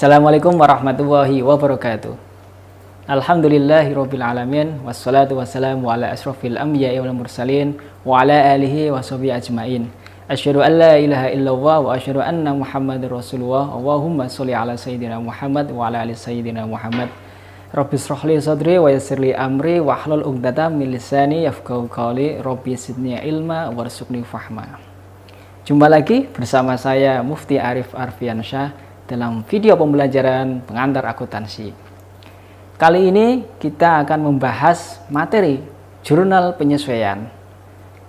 Assalamualaikum warahmatullahi wabarakatuh. Alhamdulillahirabbil alamin wassalatu wassalamu ala asrofil anbiya'i wal mursalin wa ala alihi wa sahbihi ajmain. Asyhadu an la ilaha illallah wa asyhadu anna Muhammadar Rasulullah. Allahumma sholli ala sayyidina Muhammad wa ala ali sayyidina Muhammad. Rabbi shrah li sadri wa yassir li amri wa hlul 'uqdatam min lisani yafqahu qawli. Rabbi zidni ilma warzuqni fahma. Jumpa lagi bersama saya Mufti Arif Arfiansyah dalam video pembelajaran pengantar akuntansi. Kali ini kita akan membahas materi jurnal penyesuaian.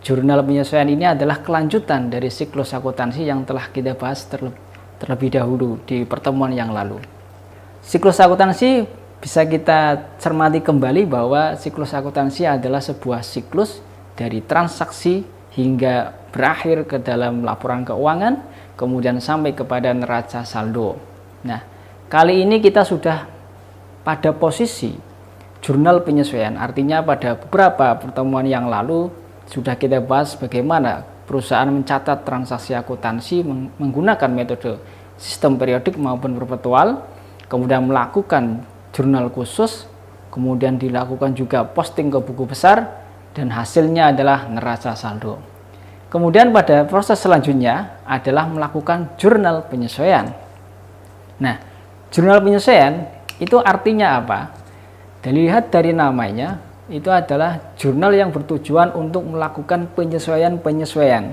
Jurnal penyesuaian ini adalah kelanjutan dari siklus akuntansi yang telah kita bahas terlebih dahulu di pertemuan yang lalu. Siklus akuntansi bisa kita cermati kembali bahwa siklus akuntansi adalah sebuah siklus dari transaksi hingga berakhir ke dalam laporan keuangan, kemudian sampai kepada neraca saldo. Nah, kali ini kita sudah pada posisi jurnal penyesuaian. Artinya pada beberapa pertemuan yang lalu sudah kita bahas bagaimana perusahaan mencatat transaksi akuntansi menggunakan metode sistem periodik maupun perpetual, kemudian melakukan jurnal khusus, kemudian dilakukan juga posting ke buku besar, dan hasilnya adalah neraca saldo. Kemudian pada proses selanjutnya adalah melakukan jurnal penyesuaian. Nah, jurnal penyesuaian itu artinya apa? Dilihat dari namanya, itu adalah jurnal yang bertujuan untuk melakukan penyesuaian-penyesuaian.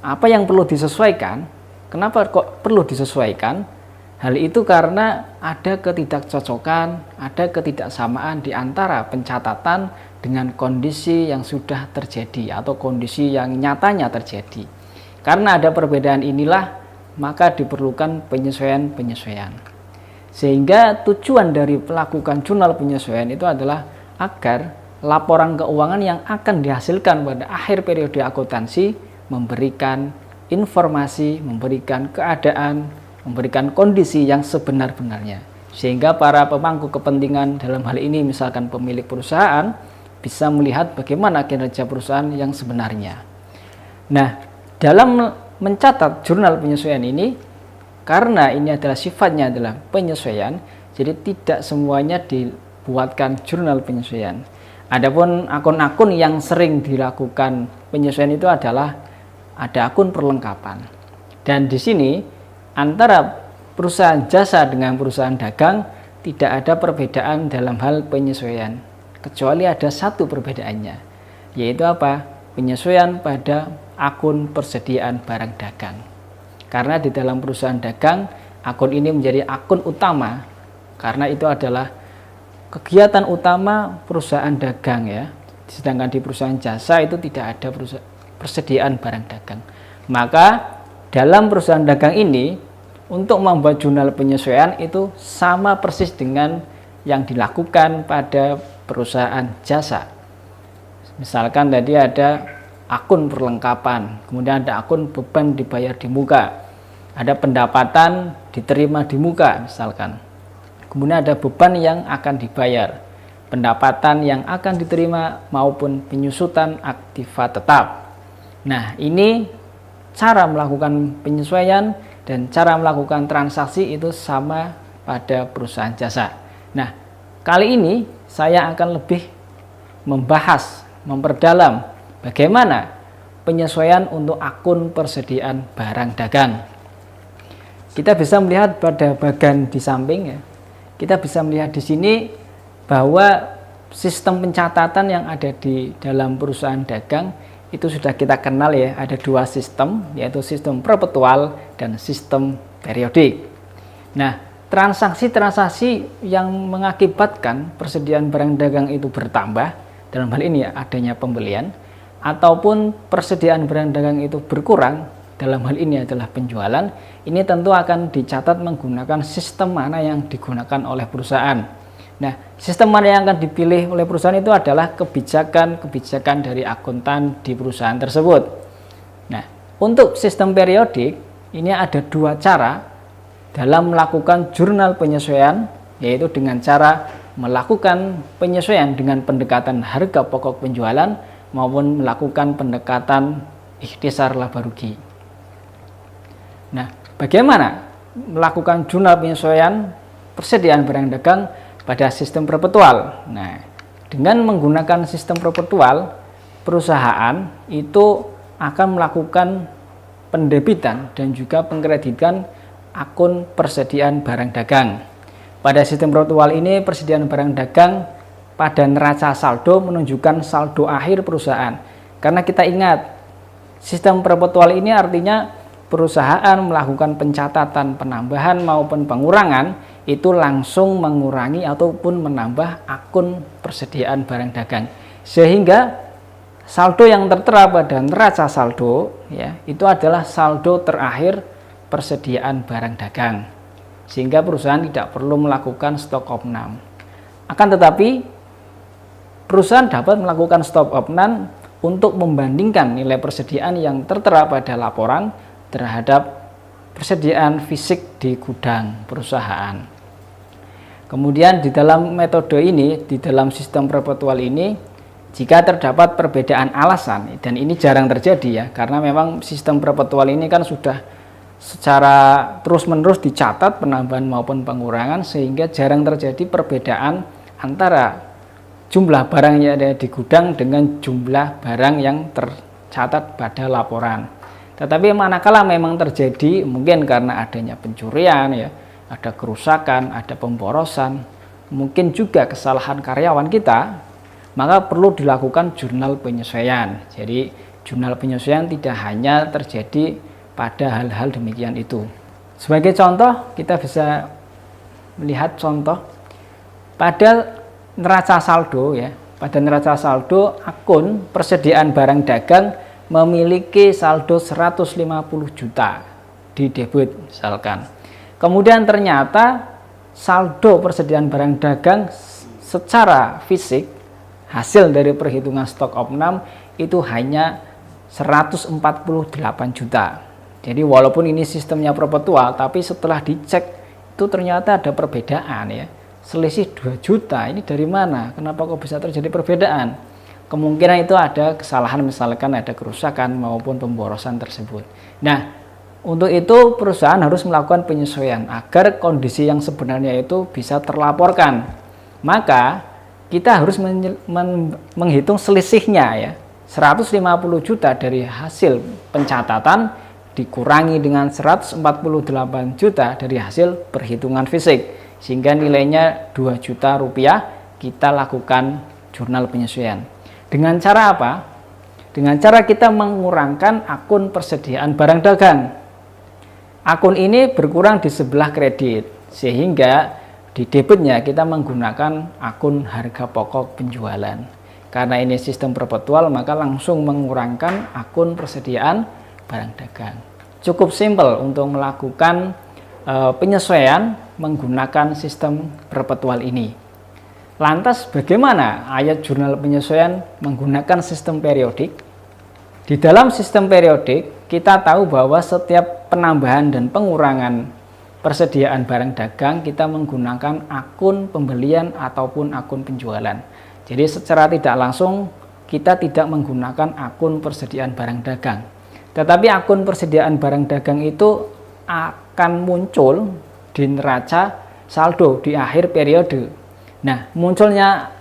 Apa yang perlu disesuaikan? Kenapa kok perlu disesuaikan? Hal itu karena ada ketidakcocokan, ada ketidaksamaan di antara pencatatan dengan kondisi yang sudah terjadi atau kondisi yang nyatanya terjadi. Karena ada perbedaan inilah, maka diperlukan penyesuaian-penyesuaian. Sehingga tujuan dari melakukan jurnal penyesuaian itu adalah agar laporan keuangan yang akan dihasilkan pada akhir periode akuntansi memberikan informasi, memberikan keadaan, memberikan kondisi yang sebenar-benarnya. Sehingga para pemangku kepentingan dalam hal ini misalkan pemilik perusahaan bisa melihat bagaimana kinerja perusahaan yang sebenarnya. Nah, dalam mencatat jurnal penyesuaian ini, karena ini adalah sifatnya adalah penyesuaian, jadi tidak semuanya dibuatkan jurnal penyesuaian. Adapun akun-akun yang sering dilakukan penyesuaian itu adalah ada akun perlengkapan. Dan di sini antara perusahaan jasa dengan perusahaan dagang tidak ada perbedaan dalam hal penyesuaian. Kecuali ada satu perbedaannya, yaitu apa? Penyesuaian pada akun persediaan barang dagang. Karena di dalam perusahaan dagang, akun ini menjadi akun utama, karena itu adalah kegiatan utama perusahaan dagang ya. Sedangkan di perusahaan jasa itu tidak ada persediaan barang dagang. Maka dalam perusahaan dagang ini, untuk membuat jurnal penyesuaian itu sama persis dengan yang dilakukan pada perusahaan jasa. Misalkan tadi ada akun perlengkapan, kemudian ada akun beban dibayar di muka, ada pendapatan diterima di muka misalkan, kemudian ada beban yang akan dibayar, pendapatan yang akan diterima maupun penyusutan aktiva tetap. Nah, ini cara melakukan penyesuaian dan cara melakukan transaksi itu sama pada perusahaan jasa. Nah, kali ini saya akan lebih membahas, memperdalam bagaimana penyesuaian untuk akun persediaan barang dagang. Kita bisa melihat pada bagian di samping ya. Kita bisa melihat di sini bahwa sistem pencatatan yang ada di dalam perusahaan dagang itu sudah kita kenal ya, ada dua sistem, yaitu sistem perpetual dan sistem periodik. Nah, transaksi-transaksi yang mengakibatkan persediaan barang dagang itu bertambah, dalam hal ini ya, adanya pembelian, ataupun persediaan barang dagang itu berkurang, dalam hal ini adalah penjualan, ini tentu akan dicatat menggunakan sistem mana yang digunakan oleh perusahaan. Nah, sistem mana yang akan dipilih oleh perusahaan itu adalah kebijakan dari akuntan di perusahaan tersebut. Nah, untuk sistem periodik, ini ada dua cara dalam melakukan jurnal penyesuaian, yaitu dengan cara melakukan penyesuaian dengan pendekatan harga pokok penjualan maupun melakukan pendekatan ikhtisar laba rugi. Nah, bagaimana melakukan jurnal penyesuaian persediaan barang dagang pada sistem perpetual. Nah, dengan menggunakan sistem perpetual, perusahaan itu akan melakukan pendebitan dan juga pengkreditan akun persediaan barang dagang. Pada sistem perpetual ini, persediaan barang dagang pada neraca saldo menunjukkan saldo akhir perusahaan. Karena kita ingat, sistem perpetual ini artinya perusahaan melakukan pencatatan penambahan maupun pengurangan itu langsung mengurangi ataupun menambah akun persediaan barang dagang, sehingga saldo yang tertera pada neraca saldo ya itu adalah saldo terakhir persediaan barang dagang, sehingga perusahaan tidak perlu melakukan stok opnam. Akan tetapi perusahaan dapat melakukan stok opnam untuk membandingkan nilai persediaan yang tertera pada laporan terhadap persediaan fisik di gudang perusahaan. Kemudian di dalam metode ini, di dalam sistem perpetual ini, jika terdapat perbedaan alasan, dan ini jarang terjadi ya, karena memang sistem perpetual ini kan sudah secara terus-menerus dicatat penambahan maupun pengurangan, sehingga jarang terjadi perbedaan antara jumlah barang yang ada di gudang dengan jumlah barang yang tercatat pada laporan. Tetapi manakala memang terjadi, mungkin karena adanya pencurian ya, ada kerusakan, ada pemborosan, mungkin juga kesalahan karyawan kita, maka perlu dilakukan jurnal penyesuaian. Jadi jurnal penyesuaian tidak hanya terjadi pada hal-hal demikian itu. Sebagai contoh, kita bisa melihat contoh pada neraca saldo ya. Pada neraca saldo, akun persediaan barang dagang memiliki saldo 150 juta di debit misalkan. Kemudian ternyata saldo persediaan barang dagang secara fisik hasil dari perhitungan stok opnam itu hanya 148 juta. Jadi walaupun ini sistemnya perpetual, tapi setelah dicek itu ternyata ada perbedaan ya. Selisih 2 juta, ini dari mana? Kenapa kok bisa terjadi perbedaan? Kemungkinan itu ada kesalahan, misalkan ada kerusakan maupun pemborosan tersebut. Nah, untuk itu perusahaan harus melakukan penyesuaian agar kondisi yang sebenarnya itu bisa terlaporkan. Maka kita harus menghitung selisihnya ya. 150 juta dari hasil pencatatan dikurangi dengan 148 juta dari hasil perhitungan fisik, sehingga nilainya 2 juta rupiah. Kita lakukan jurnal penyesuaian. Dengan cara apa? Dengan cara kita mengurangkan akun persediaan barang dagang. Akun ini berkurang di sebelah kredit, sehingga di debitnya kita menggunakan akun harga pokok penjualan. Karena ini sistem perpetual, maka langsung mengurangkan akun persediaan barang dagang. Cukup simpel untuk melakukan penyesuaian menggunakan sistem perpetual ini. Lantas bagaimana ayat jurnal penyesuaian menggunakan sistem periodik? Di dalam sistem periodik, kita tahu bahwa setiap penambahan dan pengurangan persediaan barang dagang kita menggunakan akun pembelian ataupun akun penjualan. Jadi secara tidak langsung kita tidak menggunakan akun persediaan barang dagang. Tetapi akun persediaan barang dagang itu akan muncul di neraca saldo di akhir periode. Nah, munculnya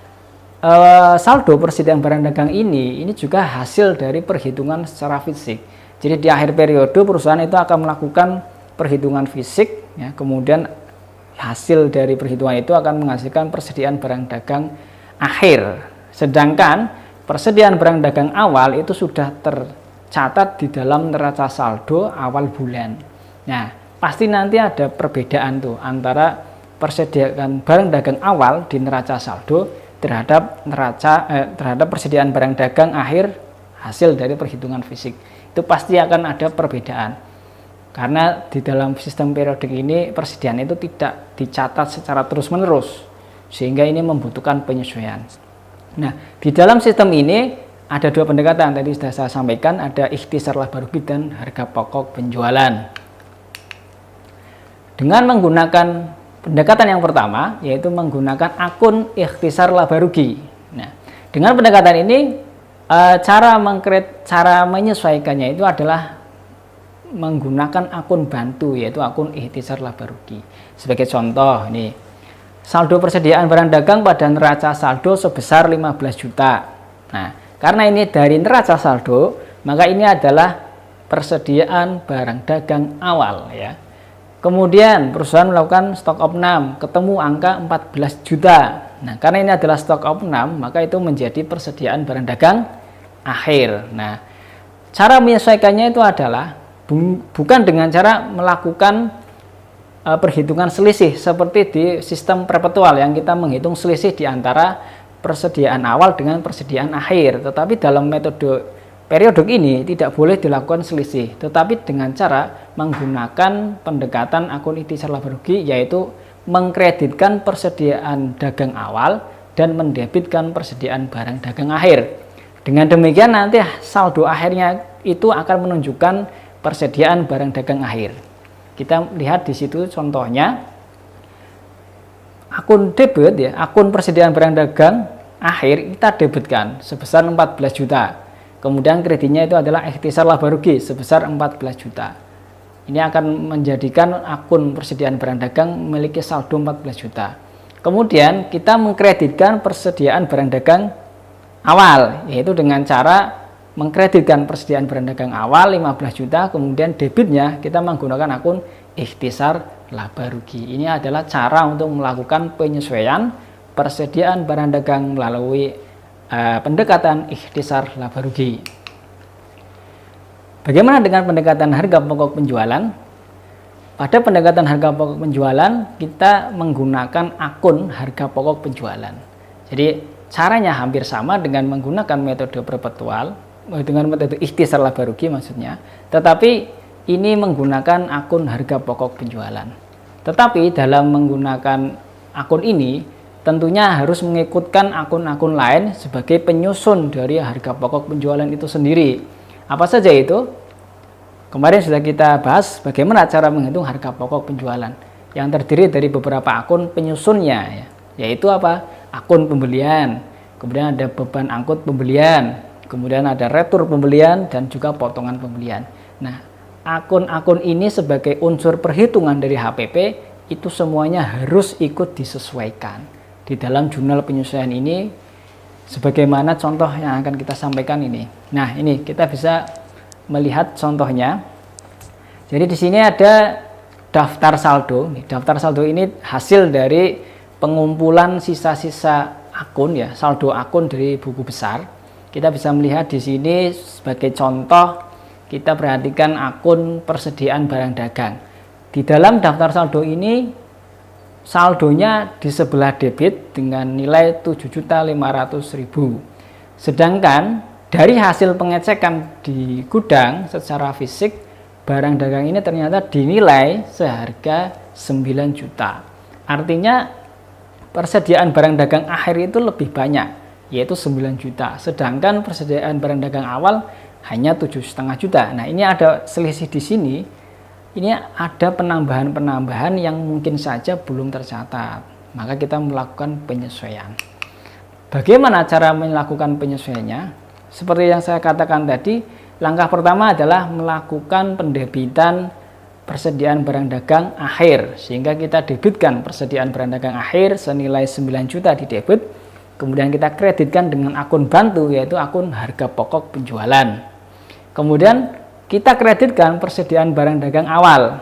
saldo persediaan barang dagang ini juga hasil dari perhitungan secara fisik. Jadi di akhir periode perusahaan itu akan melakukan perhitungan fisik ya, kemudian hasil dari perhitungan itu akan menghasilkan persediaan barang dagang akhir. Sedangkan persediaan barang dagang awal itu sudah tercatat di dalam neraca saldo awal bulan. Nah, pasti nanti ada perbedaan tuh antara persediaan barang dagang awal di neraca saldo terhadap persediaan barang dagang akhir hasil dari perhitungan fisik. Itu pasti akan ada perbedaan. Karena di dalam sistem periodik ini persediaan itu tidak dicatat secara terus-menerus, sehingga ini membutuhkan penyesuaian. Nah, di dalam sistem ini ada dua pendekatan, tadi sudah saya sampaikan, ada ikhtisar laba rugi dan harga pokok penjualan. Dengan menggunakan pendekatan yang pertama, yaitu menggunakan akun ikhtisar laba rugi. Nah, dengan pendekatan ini cara menyesuaikannya itu adalah menggunakan akun bantu, yaitu akun ikhtisar laba rugi. Sebagai contoh nih, saldo persediaan barang dagang pada neraca saldo sebesar 15 juta. Nah, karena ini dari neraca saldo, maka ini adalah persediaan barang dagang awal ya. Kemudian perusahaan melakukan stok opnam, ketemu angka 14 juta. Nah, karena ini adalah stok opnam, maka itu menjadi persediaan barang dagang akhir. Nah, cara menyesuaikannya itu adalah bukan dengan cara melakukan perhitungan selisih seperti di sistem perpetual yang kita menghitung selisih di antara persediaan awal dengan persediaan akhir, tetapi dalam metode periodik ini tidak boleh dilakukan selisih, tetapi dengan cara menggunakan pendekatan akun ikhtisar laba rugi, yaitu mengkreditkan persediaan dagang awal dan mendebitkan persediaan barang dagang akhir. Dengan demikian nanti saldo akhirnya itu akan menunjukkan persediaan barang dagang akhir. Kita lihat di situ contohnya akun debit ya, akun persediaan barang dagang akhir kita debitkan sebesar 14 juta. Kemudian kreditnya itu adalah ikhtisar laba rugi sebesar 14 juta. Ini akan menjadikan akun persediaan barang dagang memiliki saldo 14 juta. Kemudian kita mengkreditkan persediaan barang dagang awal, yaitu dengan cara mengkreditkan persediaan barang dagang awal 15 juta, kemudian debitnya kita menggunakan akun ikhtisar laba rugi. Ini adalah cara untuk melakukan penyesuaian persediaan barang dagang melalui pendekatan ikhtisar laba rugi. Bagaimana dengan pendekatan harga pokok penjualan? Pada pendekatan harga pokok penjualan kita menggunakan akun harga pokok penjualan. Jadi caranya hampir sama dengan menggunakan metode perpetual, dengan metode ikhtisar laba rugi maksudnya, tetapi ini menggunakan akun harga pokok penjualan. Tetapi dalam menggunakan akun ini tentunya harus mengikutkan akun-akun lain sebagai penyusun dari harga pokok penjualan itu sendiri. Apa saja itu? Kemarin sudah kita bahas bagaimana cara menghitung harga pokok penjualan yang terdiri dari beberapa akun penyusunnya ya. Yaitu apa? Akun pembelian, kemudian ada beban angkut pembelian, kemudian ada retur pembelian, dan juga potongan pembelian. Nah, akun-akun ini sebagai unsur perhitungan dari HPP itu semuanya harus ikut disesuaikan di dalam jurnal penyesuaian ini, sebagaimana contoh yang akan kita sampaikan ini. Nah, ini kita bisa melihat contohnya. Jadi di sini ada daftar saldo. Daftar saldo ini hasil dari pengumpulan sisa-sisa akun ya, saldo akun dari buku besar. Kita bisa melihat di sini sebagai contoh, kita perhatikan akun persediaan barang dagang. Di dalam daftar saldo ini saldonya di sebelah debit dengan nilai 7.500.000. Sedangkan dari hasil pengecekan di gudang secara fisik, barang dagang ini ternyata dinilai seharga 9 juta. Artinya persediaan barang dagang akhir itu lebih banyak, yaitu 9 juta. Sedangkan persediaan barang dagang awal hanya 7,5 juta. Nah, ini ada selisih di sini. Ini ada penambahan-penambahan yang mungkin saja belum tercatat. Maka kita melakukan penyesuaian. Bagaimana cara melakukan penyesuaiannya? Seperti yang saya katakan tadi, langkah pertama adalah melakukan pendebitan persediaan barang dagang akhir, sehingga kita debitkan persediaan barang dagang akhir senilai 9 juta di debit, kemudian kita kreditkan dengan akun bantu, yaitu akun harga pokok penjualan. Kemudian kita kreditkan persediaan barang dagang awal,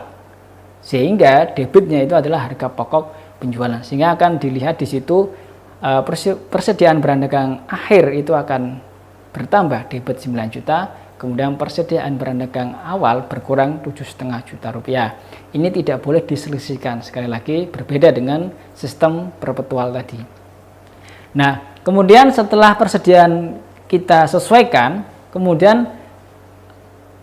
sehingga debitnya itu adalah harga pokok penjualan, sehingga akan dilihat di situ persediaan barang dagang akhir itu akan bertambah debit 9 juta, kemudian persediaan barang dagang awal berkurang 7,5 juta rupiah. Ini tidak boleh diselisihkan, sekali lagi berbeda dengan sistem perpetual tadi. Nah, kemudian setelah persediaan kita sesuaikan, kemudian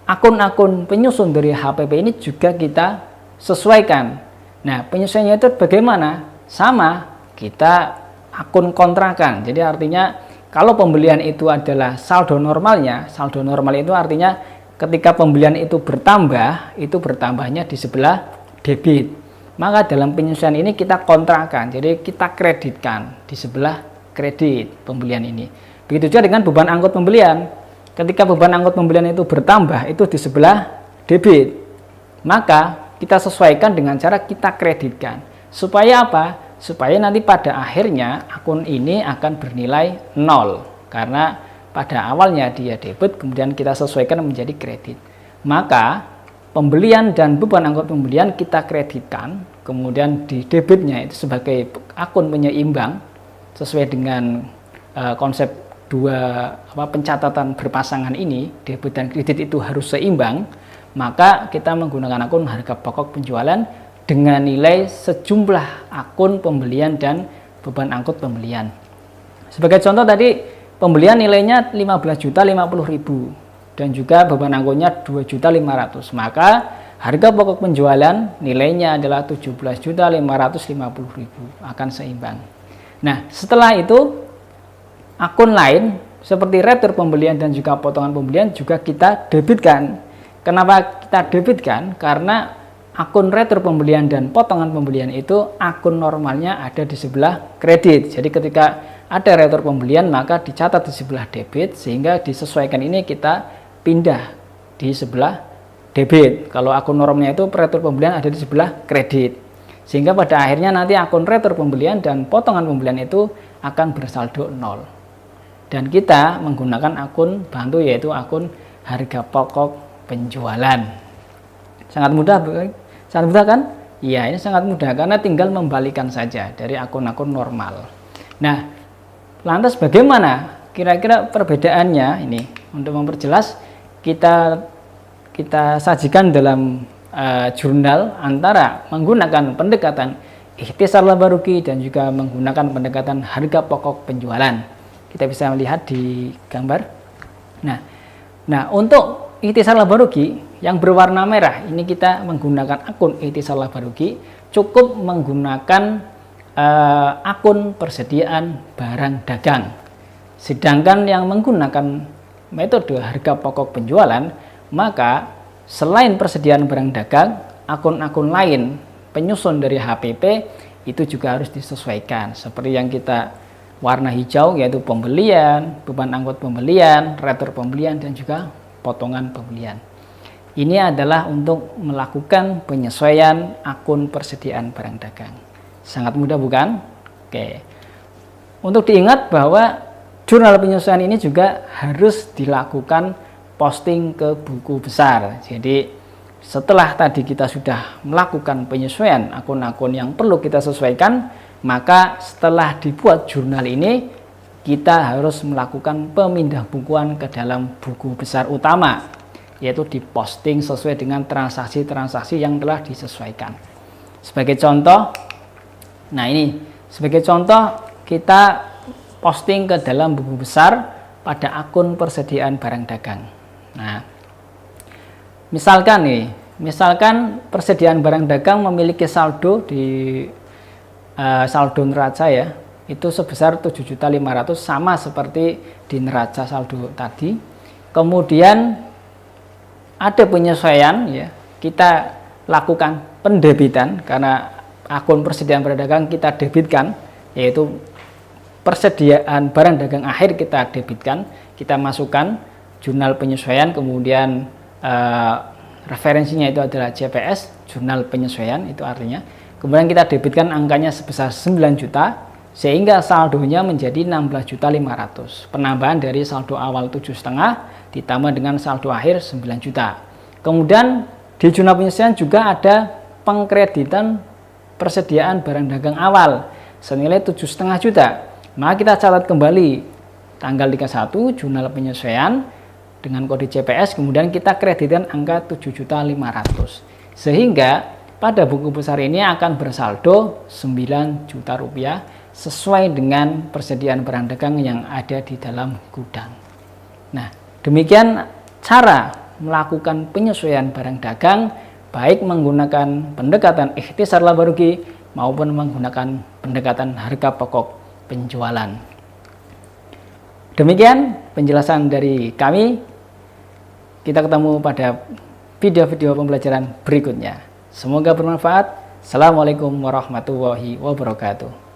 akun-akun penyusun dari HPP ini juga kita sesuaikan. Nah, penyesuaiannya itu bagaimana? Sama, kita akun kontrakan. Jadi artinya kalau pembelian itu adalah saldo normalnya, saldo normal itu artinya ketika pembelian itu bertambah, itu bertambahnya di sebelah debit. Maka dalam penyesuaian ini kita kontrakan, jadi kita kreditkan di sebelah kredit pembelian ini. Begitu juga dengan beban angkut pembelian. Ketika beban angkut pembelian itu bertambah, itu di sebelah debit, maka kita sesuaikan dengan cara kita kreditkan. Supaya apa? Supaya nanti pada akhirnya akun ini akan bernilai 0. Karena pada awalnya dia debit, kemudian kita sesuaikan menjadi kredit. Maka pembelian dan beban angkut pembelian kita kreditkan, kemudian di debitnya itu sebagai akun penyeimbang sesuai dengan konsep dua pencatatan berpasangan ini, debit dan kredit itu harus seimbang. Maka kita menggunakan akun harga pokok penjualan dengan nilai sejumlah akun pembelian dan beban angkut pembelian. Sebagai contoh tadi, pembelian nilainya 15.050.000 dan juga beban angkutnya 2.500.000. Maka harga pokok penjualan nilainya adalah 17.550.000, akan seimbang. Nah, setelah itu akun lain seperti retur pembelian dan juga potongan pembelian juga kita debitkan. Kenapa kita debitkan? Karena akun retur pembelian dan potongan pembelian itu akun normalnya ada di sebelah kredit. Jadi ketika ada retur pembelian maka dicatat di sebelah debit, sehingga disesuaikan ini kita pindah di sebelah debit. Kalau akun normalnya itu retur pembelian ada di sebelah kredit. Sehingga pada akhirnya nanti akun retur pembelian dan potongan pembelian itu akan bersaldo 0. Dan kita menggunakan akun bantu, yaitu akun harga pokok penjualan. Sangat mudah, sangat mudah kan? Iya, ini sangat mudah karena tinggal membalikan saja dari akun-akun normal. Nah, lantas bagaimana kira-kira perbedaannya ini? Untuk memperjelas, kita sajikan dalam jurnal antara menggunakan pendekatan ikhtisar laba rugi dan juga menggunakan pendekatan harga pokok penjualan. Kita bisa melihat di gambar. Nah, untuk ikhtisar laba rugi yang berwarna merah ini kita menggunakan akun ikhtisar laba rugi, cukup menggunakan akun persediaan barang dagang. Sedangkan yang menggunakan metode harga pokok penjualan, maka selain persediaan barang dagang, akun-akun lain penyusun dari HPP itu juga harus disesuaikan. Seperti yang kita warna hijau, yaitu pembelian, beban angkut pembelian, retur pembelian, dan juga potongan pembelian. Ini adalah untuk melakukan penyesuaian akun persediaan barang dagang. Sangat mudah bukan? Oke. Untuk diingat bahwa jurnal penyesuaian ini juga harus dilakukan posting ke buku besar. Jadi setelah tadi kita sudah melakukan penyesuaian akun-akun yang perlu kita sesuaikan, maka setelah dibuat jurnal ini kita harus melakukan pemindah bukuan ke dalam buku besar utama, yaitu diposting sesuai dengan transaksi-transaksi yang telah disesuaikan. Sebagai contoh, nah ini sebagai contoh kita posting ke dalam buku besar pada akun persediaan barang dagang. Nah, misalkan persediaan barang dagang memiliki saldo di saldo neraca ya, itu sebesar 7.500.000, sama seperti di neraca saldo tadi. Kemudian ada penyesuaian ya, kita lakukan pendebitan karena akun persediaan barang dagang kita debitkan, yaitu persediaan barang dagang akhir kita debitkan, kita masukkan jurnal penyesuaian, kemudian referensinya itu adalah JPS, jurnal penyesuaian itu artinya. Kemudian kita debitkan angkanya sebesar 9 juta, sehingga saldonya menjadi 16.500.000. Penambahan dari saldo awal 7,5 ditambah dengan saldo akhir 9 juta. Kemudian di jurnal penyesuaian juga ada pengkreditan persediaan barang dagang awal senilai 7,5 juta. Maka kita catat kembali tanggal 31 jurnal penyesuaian dengan kode JPS, kemudian kita kreditkan angka 7.500.000, sehingga pada buku besar ini akan bersaldo 9 juta rupiah sesuai dengan persediaan barang dagang yang ada di dalam gudang. Nah, demikian cara melakukan penyesuaian barang dagang, baik menggunakan pendekatan ikhtisar laba rugi maupun menggunakan pendekatan harga pokok penjualan. Demikian penjelasan dari kami. Kita ketemu pada video-video pembelajaran berikutnya. Semoga bermanfaat. Assalamualaikum warahmatullahi wabarakatuh.